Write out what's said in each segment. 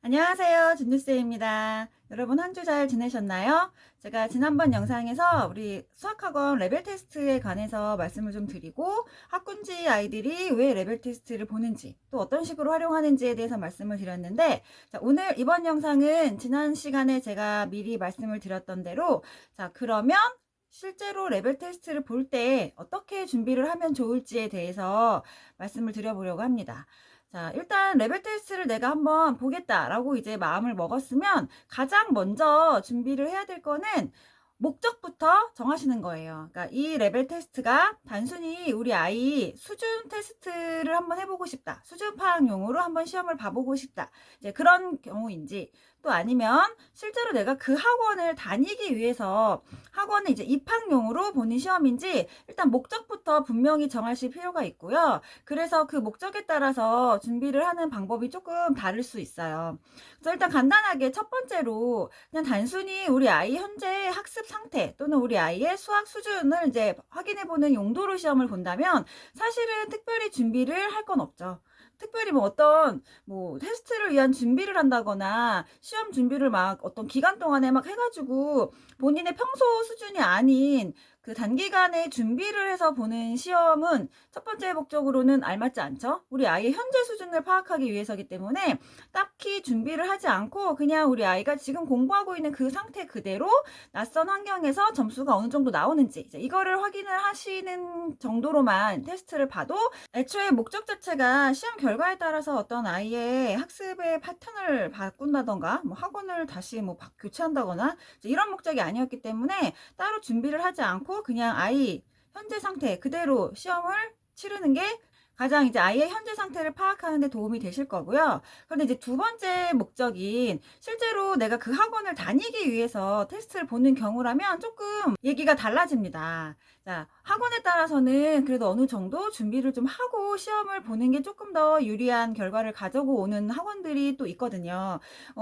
안녕하세요. 준유쌤입니다. 여러분 한 주 잘 지내셨나요? 제가 지난번 영상에서 우리 수학학원 레벨 테스트에 관해서 말씀을 좀 드리고 학군지 아이들이 왜 레벨 테스트를 보는지 또 어떤 식으로 활용하는지에 대해서 말씀을 드렸는데 오늘 이번 영상은 지난 시간에 제가 미리 말씀을 드렸던 대로 그러면 실제로 레벨 테스트를 볼 때 어떻게 준비를 하면 좋을지에 대해서 말씀을 드려보려고 합니다. 일단 레벨 테스트를 내가 한번 보겠다라고 이제 마음을 먹었으면 가장 먼저 준비를 해야 될 거는 목적부터 정하시는 거예요. 그러니까 이 레벨 테스트가 단순히 우리 아이 수준 테스트를 한번 해보고 싶다. 수준 파악용으로 한번 시험을 봐보고 싶다. 이제 그런 경우인지 또 아니면 실제로 내가 그 학원을 다니기 위해서 학원에 이제 입학용으로 보는 시험인지 일단 목적부터 분명히 정하실 필요가 있고요. 그래서 그 목적에 따라서 준비를 하는 방법이 조금 다를 수 있어요. 그래서 일단 간단하게 첫 번째로 그냥 단순히 우리 아이 현재 학습 상태 또는 우리 아이의 수학 수준을 이제 확인해보는 용도로 시험을 본다면 사실은 특별히 준비를 할 건 없죠. 특별히 뭐 어떤 뭐 테스트를 위한 준비를 한다거나 시험 준비를 막 어떤 기간 동안에 막 해가지고 본인의 평소 수준이 아닌 그 단기간에 준비를 해서 보는 시험은 첫 번째 목적으로는 알맞지 않죠. 우리 아이의 현재 수준을 파악하기 위해서기 때문에 딱히 준비를 하지 않고 그냥 우리 아이가 지금 공부하고 있는 그 상태 그대로 낯선 환경에서 점수가 어느 정도 나오는지 이거를 확인을 하시는 정도로만 테스트를 봐도 애초에 목적 자체가 시험 결과에 따라서 어떤 아이의 학습의 패턴을 바꾼다던가 뭐 학원을 다시 뭐 교체한다거나 이런 목적이 아니었기 때문에 따로 준비를 하지 않고 그냥 아이 현재 상태 그대로 시험을 치르는 게 가장 이제 아이의 현재 상태를 파악하는 데 도움이 되실 거고요. 그런데 이제 두 번째 목적인 실제로 내가 그 학원을 다니기 위해서 테스트를 보는 경우라면 조금 얘기가 달라집니다. 학원에 따라서는 그래도 어느 정도 준비를 좀 하고 시험을 보는 게 조금 더 유리한 결과를 가지고 오는 학원들이 또 있거든요.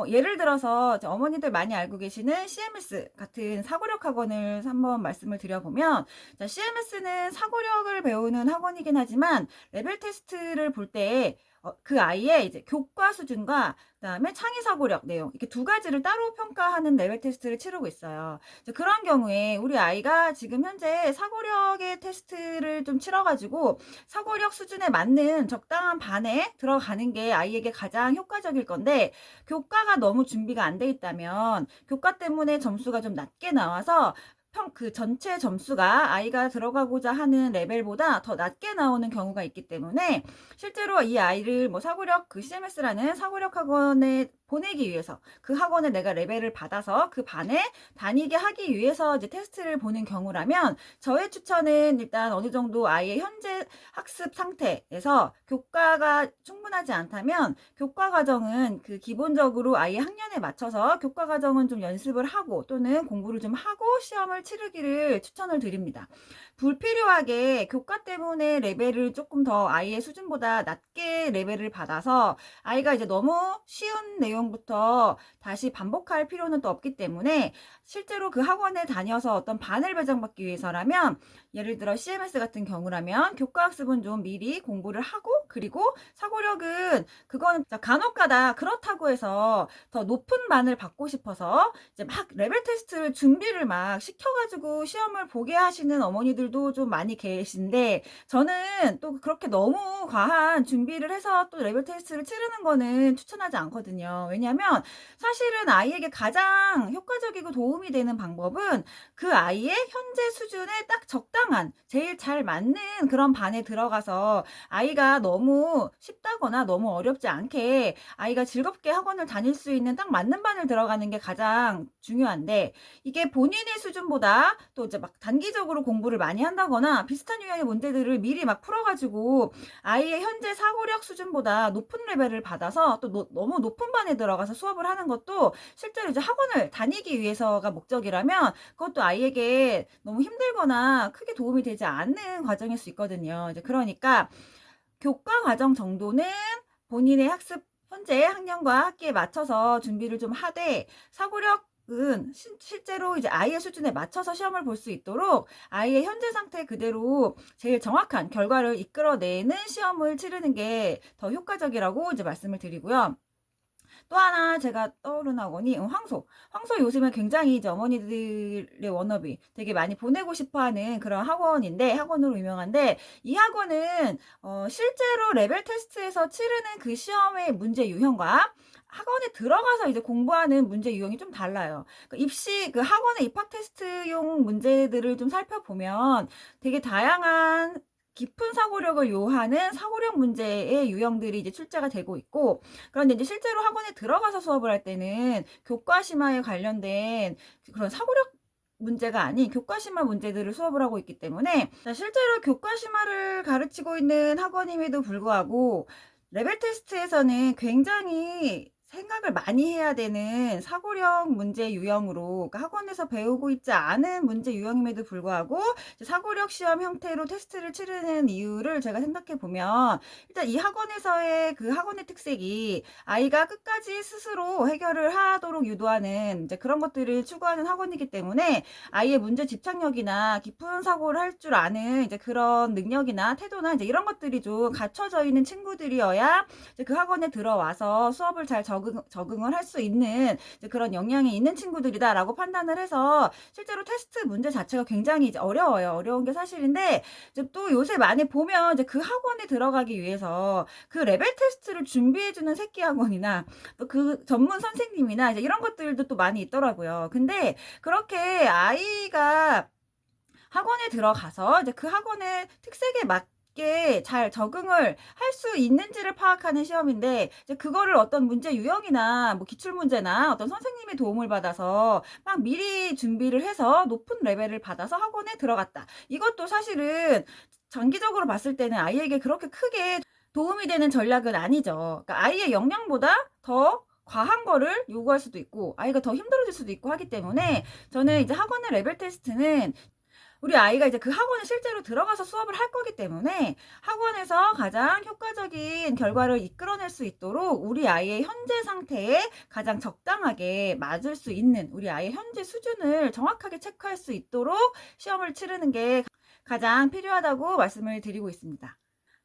예를 들어서 어머니들 많이 알고 계시는 CMS 같은 사고력 학원을 한번 말씀을 드려보면 CMS는 사고력을 배우는 학원이긴 하지만 레벨 테스트를 볼 때 그 아이의 이제 교과 수준과 그다음에 창의 사고력 내용 이렇게 두 가지를 따로 평가하는 레벨 테스트를 치르고 있어요. 그런 경우에 우리 아이가 지금 현재 사고력의 테스트를 좀 치러가지고 사고력 수준에 맞는 적당한 반에 들어가는 게 아이에게 가장 효과적일 건데 교과가 너무 준비가 안 돼 있다면 교과 때문에 점수가 좀 낮게 나와서 그 전체 점수가 아이가 들어가고자 하는 레벨보다 더 낮게 나오는 경우가 있기 때문에 실제로 이 아이를 뭐 사고력 그 CMS라는 사고력 학원에 보내기 위해서 그 학원에 내가 레벨을 받아서 그 반에 다니게 하기 위해서 이제 테스트를 보는 경우라면 저의 추천은 일단 어느 정도 아이의 현재 학습 상태에서 교과가 충분하지 않다면 교과 과정은 그 기본적으로 아이의 학년에 맞춰서 교과 과정은 좀 연습을 하고 또는 공부를 좀 하고 시험을 치르기를 추천을 드립니다. 불필요하게 교과 때문에 레벨을 조금 더 아이의 수준보다 낮게 레벨을 받아서 아이가 이제 너무 쉬운 내용부터 다시 반복할 필요는 또 없기 때문에 실제로 그 학원에 다녀서 어떤 반을 배정받기 위해서라면 예를 들어 CMS 같은 경우라면 교과 학습은 좀 미리 공부를 하고 그리고 사고력은 그건 간혹가다 그렇다고 해서 더 높은 반을 받고 싶어서 이제 막 레벨 테스트를 준비를 막 시켜가지고 시험을 보게 하시는 어머니들도 좀 많이 계신데 저는 또 그렇게 너무 과한 준비를 해서 또 레벨 테스트를 치르는 거는 추천하지 않거든요. 왜냐하면 사실은 아이에게 가장 효과적이고 도움이 되는 방법은 그 아이의 현재 수준에 딱 적당한 제일 잘 맞는 그런 반에 들어가서 아이가 너무 쉽다거나 너무 어렵지 않게 아이가 즐겁게 학원을 다닐 수 있는 딱 맞는 반을 들어가는 게 가장 중요한데 이게 본인의 수준보다 또 이제 막 단기적으로 공부를 많이 한다거나 비슷한 유형의 문제들을 미리 막 풀어가지고 아이의 현재 사고력 수준보다 높은 레벨을 받아서 또 너무 높은 반에 들어가서 수업을 하는 것도 실제로 이제 학원을 다니기 위해서가 목적이라면 그것도 아이에게 너무 힘들거나 크게 도움이 되지 않는 과정일 수 있거든요. 이제 그러니까 교과 과정 정도는 본인의 학습 현재 학년과 학기에 맞춰서 준비를 좀 하되 사고력은 실제로 이제 아이의 수준에 맞춰서 시험을 볼 수 있도록 아이의 현재 상태 그대로 제일 정확한 결과를 이끌어내는 시험을 치르는 게 더 효과적이라고 이제 말씀을 드리고요. 또 하나 제가 떠오르는 학원이 황소. 황소 요즘에 굉장히 이제 어머니들의 워너비 되게 많이 보내고 싶어 하는 그런 학원인데, 학원으로 유명한데, 이 학원은 실제로 레벨 테스트에서 치르는 그 시험의 문제 유형과 학원에 들어가서 이제 공부하는 문제 유형이 좀 달라요. 그 학원의 입학 테스트용 문제들을 좀 살펴보면 되게 다양한 깊은 사고력을 요하는 사고력 문제의 유형들이 이제 출제가 되고 있고, 그런데 이제 실제로 학원에 들어가서 수업을 할 때는 교과심화에 관련된 그런 사고력 문제가 아닌 교과심화 문제들을 수업을 하고 있기 때문에, 실제로 교과심화를 가르치고 있는 학원임에도 불구하고 레벨 테스트에서는 굉장히 생각을 많이 해야 되는 사고력 문제 유형으로, 그러니까 학원에서 배우고 있지 않은 문제 유형임에도 불구하고 사고력 시험 형태로 테스트를 치르는 이유를 제가 생각해 보면, 일단 이 학원에서의 그 학원의 특색이 아이가 끝까지 스스로 해결을 하도록 유도하는 이제 그런 것들을 추구하는 학원이기 때문에, 아이의 문제 집착력이나 깊은 사고를 할 줄 아는 이제 그런 능력이나 태도나 이제 이런 것들이 좀 갖춰져 있는 친구들이어야 이제 그 학원에 들어와서 수업을 잘 적응을 할 수 있는 그런 역량이 있는 친구들이다라고 판단을 해서, 실제로 테스트 문제 자체가 굉장히 이제 어려워요. 어려운 게 사실인데, 이제 또 요새 많이 보면 이제 그 학원에 들어가기 위해서 그 레벨 테스트를 준비해주는 새끼 학원이나 또 그 전문 선생님이나 이제 이런 것들도 또 많이 있더라고요. 근데 그렇게 아이가 학원에 들어가서 이제 그 학원의 특색에 맞게 잘 적응을 할 수 있는지를 파악하는 시험인데, 이제 그거를 어떤 문제 유형이나 뭐 기출 문제나 어떤 선생님의 도움을 받아서 막 미리 준비를 해서 높은 레벨을 받아서 학원에 들어갔다. 이것도 사실은 장기적으로 봤을 때는 아이에게 그렇게 크게 도움이 되는 전략은 아니죠. 그러니까 아이의 역량보다 더 과한 거를 요구할 수도 있고 아이가 더 힘들어질 수도 있고 하기 때문에, 저는 이제 학원의 레벨 테스트는 우리 아이가 이제 그 학원에 실제로 들어가서 수업을 할 거기 때문에 학원에서 가장 효과적인 결과를 이끌어낼 수 있도록 우리 아이의 현재 상태에 가장 적당하게 맞을 수 있는 우리 아이의 현재 수준을 정확하게 체크할 수 있도록 시험을 치르는 게 가장 필요하다고 말씀을 드리고 있습니다.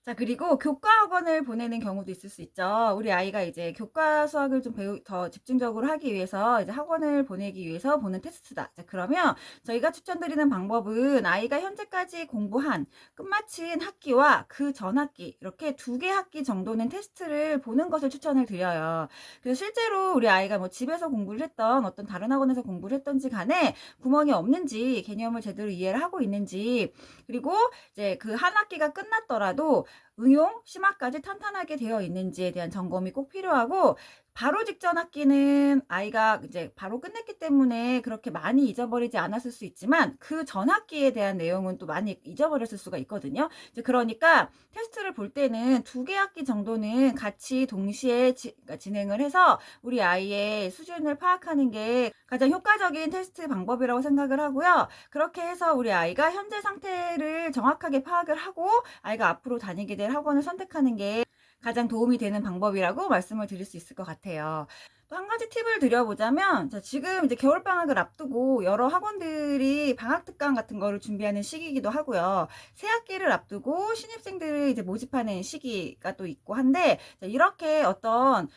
자, 그리고 교과 학원을 보내는 경우도 있을 수 있죠. 우리 아이가 이제 교과 수학을 좀 더 집중적으로 하기 위해서 이제 학원을 보내기 위해서 보는 테스트다. 자, 그러면 저희가 추천드리는 방법은 아이가 현재까지 공부한 끝마친 학기와 그 전 학기, 이렇게 2개 학기 정도는 테스트를 보는 것을 추천을 드려요. 그래서 실제로 우리 아이가 뭐 집에서 공부를 했던 어떤 다른 학원에서 공부를 했던지 간에 구멍이 없는지, 개념을 제대로 이해를 하고 있는지, 그리고 이제 그 한 학기가 끝났더라도 응용, 심화까지 탄탄하게 되어 있는지에 대한 점검이 꼭 필요하고, 바로 직전 학기는 아이가 이제 바로 끝냈기 때문에 그렇게 많이 잊어버리지 않았을 수 있지만 그 전 학기에 대한 내용은 또 많이 잊어버렸을 수가 있거든요. 이제 그러니까 테스트를 볼 때는 2개 학기 정도는 같이 동시에 그러니까 진행을 해서 우리 아이의 수준을 파악하는 게 가장 효과적인 테스트 방법이라고 생각을 하고요. 그렇게 해서 우리 아이가 현재 상태를 정확하게 파악을 하고 아이가 앞으로 다니게 될 학원을 선택하는 게 가장 도움이 되는 방법이라고 말씀을 드릴 수 있을 것 같아요. 또 한 가지 팁을 드려보자면, 지금 이제 겨울방학을 앞두고 여러 학원들이 방학특강 같은 거를 준비하는 시기이기도 하고요. 새 학기를 앞두고 신입생들을 이제 모집하는 시기가 또 있고 한데, 이렇게 어떤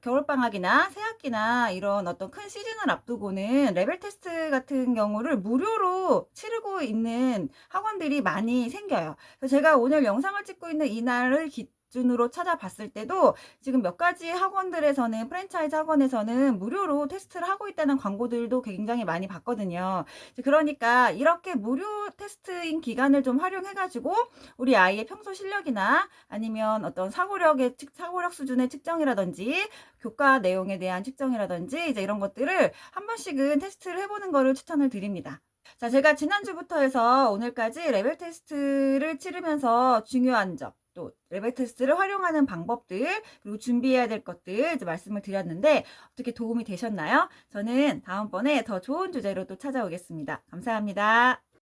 겨울방학이나 새학기나 이런 어떤 큰 시즌을 앞두고는 레벨 테스트 같은 경우를 무료로 치르고 있는 학원들이 많이 생겨요. 그래서 제가 오늘 영상을 찍고 있는 이날을 기준으로 찾아봤을 때도 지금 몇 가지 학원들에서는, 프랜차이즈 학원에서는 무료로 테스트를 하고 있다는 광고들도 굉장히 많이 봤거든요. 그러니까 이렇게 무료 테스트인 기간을 좀 활용해가지고 우리 아이의 평소 실력이나 아니면 어떤 사고력 수준의 측정이라든지 교과 내용에 대한 측정이라든지 이제 이런 것들을 한 번씩은 테스트를 해보는 거를 추천을 드립니다. 자, 제가 지난주부터 해서 오늘까지 레벨 테스트를 치르면서 중요한 점, 또 레벨 테스트를 활용하는 방법들, 그리고 준비해야 될 것들 이제 말씀을 드렸는데 어떻게 도움이 되셨나요? 저는 다음번에 더 좋은 주제로 또 찾아오겠습니다. 감사합니다.